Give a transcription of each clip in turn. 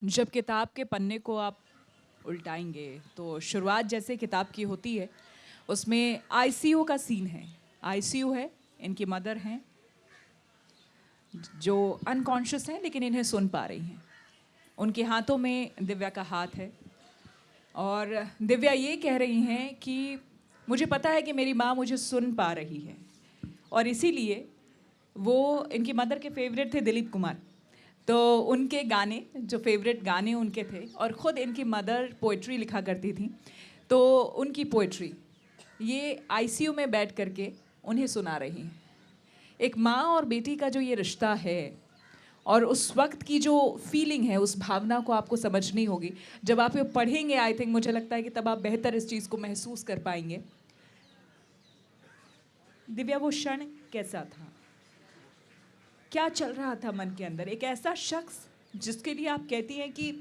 जब किताब के पन्ने को आप उल्टाएंगे तो शुरुआत जैसे किताब की होती है। उसमें आईसीयू का सीन है। आईसीयू है, इनकी मदर हैं जो अनकॉन्शियस हैं लेकिन इन्हें सुन पा रही हैं। उनके हाथों में दिव्या का हाथ है और दिव्या ये कह रही हैं कि मुझे पता है कि मेरी माँ मुझे सुन पा रही है। और इसीलिए वो, इनकी मदर के फेवरेट थे दिलीप कुमार, तो उनके गाने, जो फेवरेट गाने उनके थे, और ख़ुद इनकी मदर पोइट्री लिखा करती थी, तो उनकी पोइट्री ये आईसीयू में बैठ करके उन्हें सुना रही हैं। एक माँ और बेटी का जो ये रिश्ता है और उस वक्त की जो फीलिंग है, उस भावना को आपको समझनी होगी। जब आप ये पढ़ेंगे, आई थिंक, मुझे लगता है कि तब आप बेहतर इस चीज़ को महसूस कर पाएंगे। दिव्या, वो क्षण कैसा था? क्या चल रहा था मन के अंदर? एक ऐसा शख्स जिसके लिए आप कहती हैं कि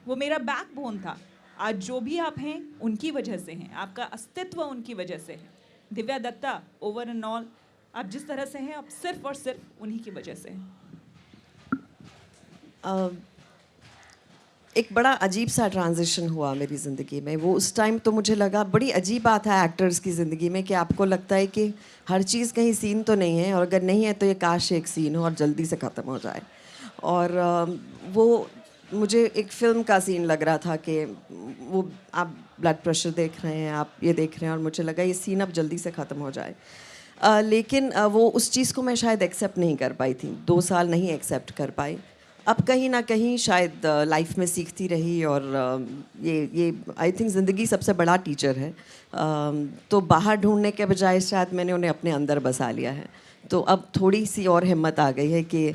वो मेरा बैकबोन था। आज जो भी आप हैं उनकी वजह से हैं, आपका अस्तित्व उनकी वजह से है। Divya Dutta, over and all, आप जिस तरह से हैं, आप सिर्फ और सिर्फ उन्हीं की वजह से हैं। एक बड़ा अजीब सा ट्रांजिशन हुआ मेरी ज़िंदगी में। वो उस टाइम तो मुझे लगा बड़ी अजीब बात है एक्टर्स की ज़िंदगी में कि आपको लगता है कि हर चीज़ कहीं सीन तो नहीं है, और अगर नहीं है तो ये काश एक सीन हो और जल्दी से ख़त्म हो जाए। और वो मुझे एक फ़िल्म का सीन लग रहा था कि वो आप ब्लड प्रेशर देख रहे हैं, आप ये देख रहे हैं, और मुझे लगा ये सीन अब जल्दी से ख़त्म हो जाए। लेकिन वो उस चीज़ को मैं शायद एक्सेप्ट नहीं कर पाई थी, 2 साल नहीं एक्सेप्ट कर पाई। अब कहीं ना कहीं शायद लाइफ में सीखती रही, और ये आई थिंक ज़िंदगी सबसे बड़ा टीचर है। तो बाहर ढूंढने के बजाय शायद मैंने उन्हें अपने अंदर बसा लिया है। तो अब थोड़ी सी और हिम्मत आ गई है कि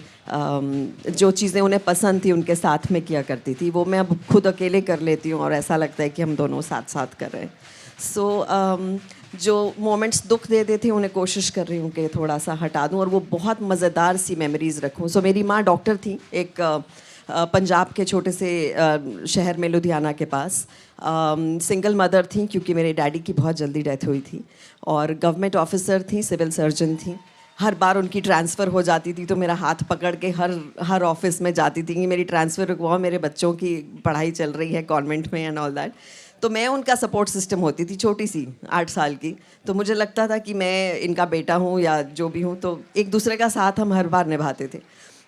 जो चीज़ें उन्हें पसंद थी उनके साथ में किया करती थी, वो मैं अब खुद अकेले कर लेती हूँ, और ऐसा लगता है कि हम दोनों साथ साथ कर रहे हैं। सो जो मोमेंट्स दुख देते थे उन्हें कोशिश कर रही हूँ कि थोड़ा सा हटा दूँ और वो बहुत मज़ेदार सी मेमोरीज़ रखूँ। सो मेरी माँ डॉक्टर थी, एक पंजाब के छोटे से शहर में, लुधियाना के पास। सिंगल मदर थी क्योंकि मेरे डैडी की बहुत जल्दी डेथ हुई थी, और गवर्नमेंट ऑफिसर थी, सिविल सर्जन थी। हर बार उनकी ट्रांसफ़र हो जाती थी तो मेरा हाथ पकड़ के हर ऑफिस में जाती थी कि मेरी ट्रांसफ़र रुकवाओ, मेरे बच्चों की पढ़ाई चल रही है कॉन्वेंट में एंड ऑल दैट। तो मैं उनका सपोर्ट सिस्टम होती थी, छोटी सी 8 साल की। तो मुझे लगता था कि मैं इनका बेटा हूँ या जो भी हूँ, तो एक दूसरे का साथ हम हर बार निभाते थे।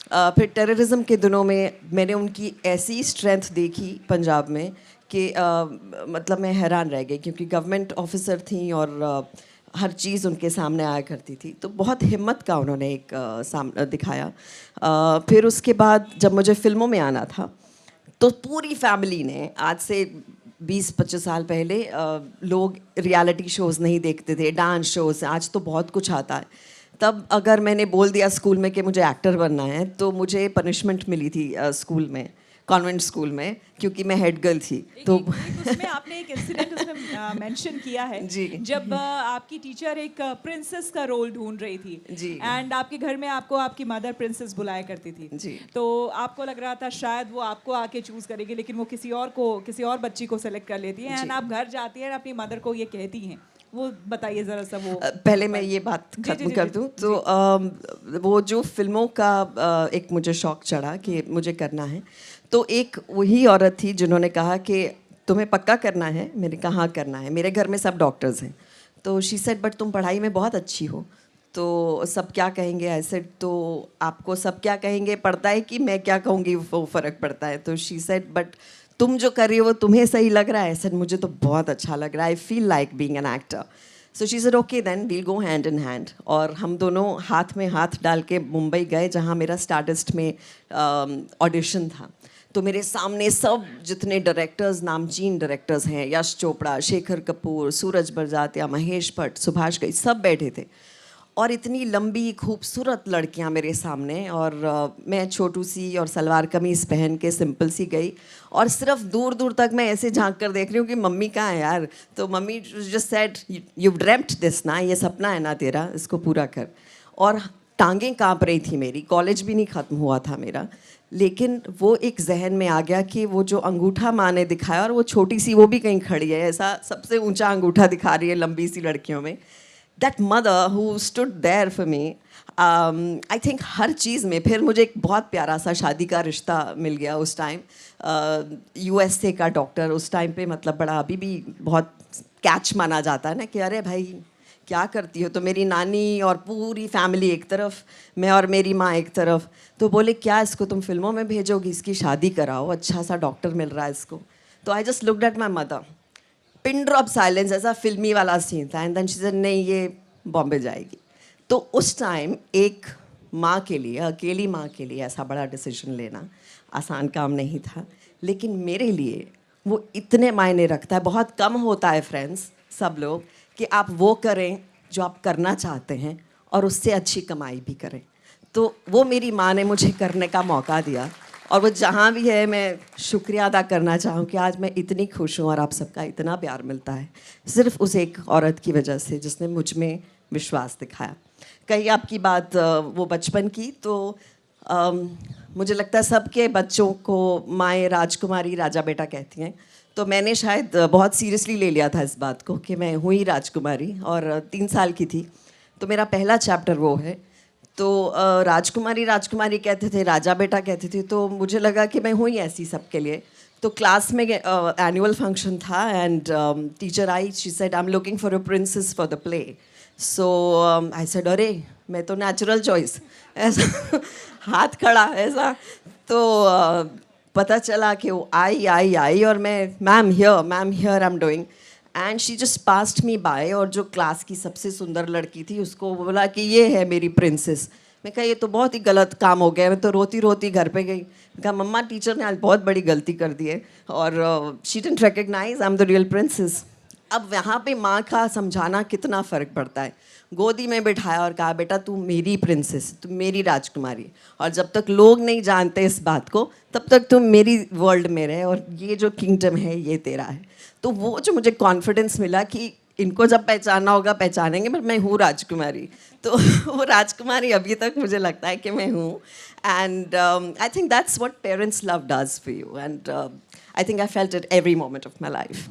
फिर टेररिज्म के दिनों में मैंने उनकी ऐसी स्ट्रेंथ देखी पंजाब में कि मतलब मैं हैरान रह गई, क्योंकि गवर्नमेंट ऑफिसर थी और हर चीज़ उनके सामने आया करती थी। तो बहुत हिम्मत का उन्होंने एक दिखाया। फिर उसके बाद जब मुझे फिल्मों में आना था तो पूरी फैमिली ने, आज से 20-25 साल पहले लोग रियलिटी शोज़ नहीं देखते थे, डांस शोज़, आज तो बहुत कुछ आता है। तब अगर मैंने बोल दिया स्कूल में कि मुझे एक्टर बनना है, तो मुझे पनिशमेंट मिली थी स्कूल में, कॉन्वेंट स्कूल में, क्योंकि मैं हेड गर्ल थी। तो उसमें आपने एक इंसिडेंट उसमें मेंशन किया है जी, जब आपकी टीचर एक प्रिंसेस का रोल ढूंढ रही थी जी, एंड आपके घर में आपको आपकी मदर प्रिंसेस बुलाया करती थी जी। तो आपको लग रहा था शायद वो आपको आके चूज करेगी, लेकिन वो किसी और बच्ची को सेलेक्ट कर लेती है एंड आप घर जाती हैं अपनी मदर को ये कहती हैं। वो बताइए ज़रा सा। वो पहले मैं ये बात खत्म कर दूं तो वो जो फिल्मों का एक मुझे शौक चढ़ा कि मुझे करना है, तो एक वही औरत थी जिन्होंने कहा कि तुम्हें पक्का करना है। मैंने कहा हाँ करना है, मेरे घर में सब डॉक्टर्स हैं। तो शी सेड बट तुम पढ़ाई में बहुत अच्छी हो, तो सब क्या कहेंगे। आई सेड तो आपको सब क्या कहेंगे पड़ता है कि मैं क्या कहूँगी वो फ़र्क पड़ता है। तो शी सेड बट तुम जो कर रही हो वो तुम्हें सही लग रहा है। सर मुझे तो बहुत अच्छा लग रहा है, I feel like being an actor. So she said okay then we'll go hand in hand. और हम दोनों हाथ में हाथ डाल के मुंबई गए, जहाँ मेरा स्टारडस्ट में ऑडिशन था। तो मेरे सामने सब जितने डायरेक्टर्स, नामचीन डायरेक्टर्स हैं, यश चोपड़ा, शेखर कपूर, सूरज बरजात्या, महेश भट्ट, सुभाष घई, सब बैठे थे। और इतनी लंबी खूबसूरत लड़कियां मेरे सामने, और मैं छोटू सी और सलवार कमीज़ पहन के सिंपल सी गई, और सिर्फ दूर दूर तक मैं ऐसे झांक कर देख रही हूँ कि मम्मी कहाँ है यार। तो mummy just said you dreamed this ना, ये सपना है ना तेरा, इसको पूरा कर। और टांगें काँप रही थी मेरी, कॉलेज भी नहीं ख़त्म हुआ था मेरा, लेकिन वो एक जहन में आ गया कि वो जो अंगूठा माँ ने दिखाया, और वो छोटी सी वो भी कहीं खड़ी है, ऐसा सबसे ऊंचा अंगूठा दिखा रही है लंबी सी लड़कियों में, that mother who stood there for me, I think हर चीज़ में फिर मुझे एक बहुत प्यारा सा शादी का रिश्ता मिल गया उस टाइम, यूएसए का डॉक्टर उस टाइम पे, मतलब बड़ा अभी भी बहुत कैच माना जाता है ना कि अरे भाई क्या करती हो, तो मेरी नानी और पूरी फैमिली एक तरफ, मैं और मेरी माँ एक तरफ, तो बोले क्या इसको तुम फिल्मों में भेजोगी, इसकी शादी कराओ, अच्छा सा डॉक्टर मिल रहा है इसको। तो I just looked at my mother, pin drop silence, ऐसा फिल्मी वाला सीन था, एंड देन शी सेड नहीं ये बॉम्बे जाएगी। तो उस टाइम एक माँ के लिए, अकेली माँ के लिए ऐसा बड़ा डिसीजन लेना आसान काम नहीं था, लेकिन मेरे लिए वो इतने मायने रखता है, बहुत कम होता है फ्रेंड्स सब लोग, कि आप वो करें जो आप करना चाहते हैं और उससे अच्छी कमाई भी करें। तो वो मेरी माँ ने मुझे करने का मौका दिया, और वो जहाँ भी है मैं शुक्रिया अदा करना चाहूँ कि आज मैं इतनी खुश हूँ और आप सबका इतना प्यार मिलता है, सिर्फ उस एक औरत की वजह से जिसने मुझ में विश्वास दिखाया। कहीं आपकी बात वो बचपन की, तो मुझे लगता है सबके बच्चों को माएँ राजकुमारी राजा बेटा कहती हैं, तो मैंने शायद बहुत सीरियसली ले लिया था इस बात को कि मैं हुई राजकुमारी, और 3 साल की थी तो मेरा पहला चैप्टर वो है। तो राजकुमारी राजकुमारी कहते थे, राजा बेटा कहते थे, तो मुझे लगा कि मैं हुई ऐसी सबके लिए। तो क्लास में एनुअल फंक्शन था, and teacher I, she said I am looking for a princess for the play. So I said अरे मैं तो नेचुरल चॉइस, ऐसा हाथ खड़ा ऐसा। तो पता चला कि वो आई और मैं ma'am here I am doing, and she just passed me by, और जो क्लास की सबसे सुंदर लड़की थी उसको बोला कि ये है मेरी प्रिंसेस। मैं कहा ये तो बहुत ही गलत काम हो गया, मैं तो रोती रोती घर पे गई, कहा मम्मा टीचर ने आज बहुत बड़ी गलती कर दी है, और she didn't recognise I am the real princess. अब यहाँ पे माँ का समझाना कितना फ़र्क पड़ता है। गोदी में बिठाया और कहा बेटा तू मेरी प्रिंसेस, तू मेरी राजकुमारी, और जब तक लोग नहीं जानते इस बात को तब तक तुम मेरी वर्ल्ड में रहे, और ये जो किंगडम है ये तेरा है। तो वो जो मुझे कॉन्फिडेंस मिला कि इनको जब पहचानना होगा पहचानेंगे, पर मैं हूँ राजकुमारी, तो वो राजकुमारी अभी तक मुझे लगता है कि मैं हूँ। And I think that's what parents love does for you, and I think I felt it every moment of my life.